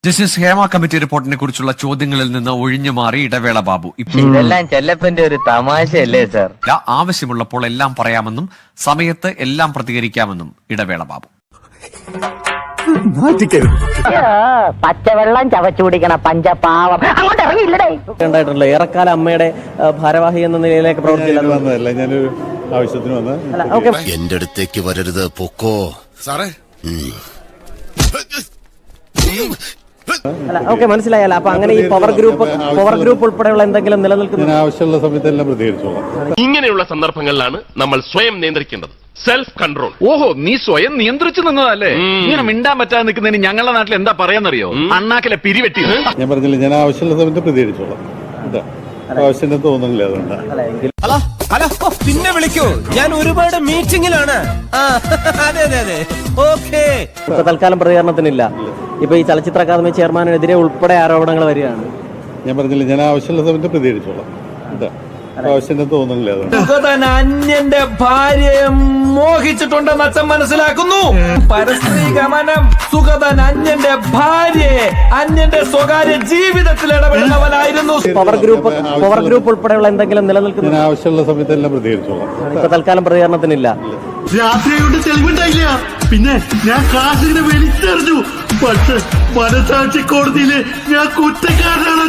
Justice Hema committee റിപ്പോർട്ടിനെ കുറിച്ചുള്ള ചോദ്യങ്ങളിൽ നിന്ന് ഒഴിഞ്ഞു മാറി ഇടവേള ബാബു. ഇതെല്ലാം ചെല്ലപ്പന്റെ ഒരു തമാശയല്ലേ സാർ? ആവശ്യമുള്ളപ്പോൾ എല്ലാം പറയാമെന്നും സമയത്ത് എല്ലാം പ്രതികരിക്കാമെന്നും ഇടവേള ബാബു. പച്ചവെള്ളം ചവച്ചു കുടിക്കണ പഞ്ചപാവം അങ്ങോട്ട് ഇറങ്ങിയില്ലേ? ഉണ്ടായിട്ടുള്ള ഏറെക്കാല അമ്മയുടെ ഭാരവാഹി എന്ന നിലയിലേക്ക് പ്രവർത്തിച്ചില്ല. ഞാനൊരു ആവശ്യത്തിന് വന്ന എന്റെ അടുത്തേക്ക് വരരുത്, പൊക്കോ സാറേ. മനസ്സിലായല്ലോ. അപ്പൊ അങ്ങനെ ഈ പവർ ഗ്രൂപ്പ് ഉൾപ്പെടെയുള്ള എന്തെങ്കിലും നിലനിൽക്കുന്ന ആവശ്യമുള്ള സമയത്തെല്ലാം പ്രതികരിച്ചോളാം. ഇങ്ങനെയുള്ള സന്ദർഭങ്ങളിലാണ് നമ്മൾ സ്വയം നിയന്ത്രിക്കേണ്ടത്. Self control. ഓഹോ, നീ സ്വയം നിയന്ത്രിച്ചു നിന്നതല്ലേ? ഇങ്ങനെ മിണ്ടാൻ പറ്റാതെ നിൽക്കുന്നതിന് ഞങ്ങളുടെ നാട്ടിൽ എന്താ പറയാന്നറിയോ? അണ്ണാക്കിലെ പിരിവെട്ടി. ഞാൻ പറഞ്ഞില്ല, ഞാൻ ആവശ്യമുള്ള സമയത്ത് പ്രതികരിച്ചോളാം. ആവശ്യം തോന്നുന്നില്ല, അതുകൊണ്ടാണ്. പിന്നെ വിളിക്കൂ, ഞാൻ ഒരുപാട് മീറ്റിംഗിലാണ്. അതെ ഓക്കേ. തൽക്കാലം പ്രതികരണത്തിനില്ല. ഇപ്പൊ ഈ ചലച്ചിത്ര അക്കാദമി ചെയർമാനെതിരെ ഉൾപ്പെടെ ആരോപണങ്ങൾ വരികയാണ്. ഞാൻ പറഞ്ഞില്ല, ഞാൻ ആവശ്യമുള്ള സമയത്ത് പ്രതികരിച്ചോളാം. ആവശ്യം തോന്നുന്നില്ല, അതുകൊണ്ട്. അന്യന്റെ ഭാര്യയെ മോഹിച്ചിട്ടുണ്ടെന്ന് അച്ഛൻ മനസ്സിലാക്കുന്നു. പരസ്ത്രീ ഗമനം. സുഗതൻ അന്യന്റെ ഭാര്യയെ അന്യന്റെ സ്വകാര്യ ജീവിതത്തിൽ ഇടപെടുന്നവനായിരുന്നു. പവർ ഗ്രൂപ്പ് ഉൾപ്പെടെയുള്ള എന്തെങ്കിലും നിലനിൽക്കുന്ന ആവശ്യമുള്ള സമയത്തെല്ലാം പ്രതികരിച്ചോളാം. ഇപ്പൊ തൽക്കാലം പ്രതികരണത്തിനില്ല. രാത്രിയോട് തെളിവുണ്ടായില്ല. പിന്നെ ഞാൻ കാശിനെ വിളിച്ചറിഞ്ഞു. പക്ഷെ മനസാക്ഷി കോടതിയില് ഞാൻ കുറ്റക്കാരനാണ്.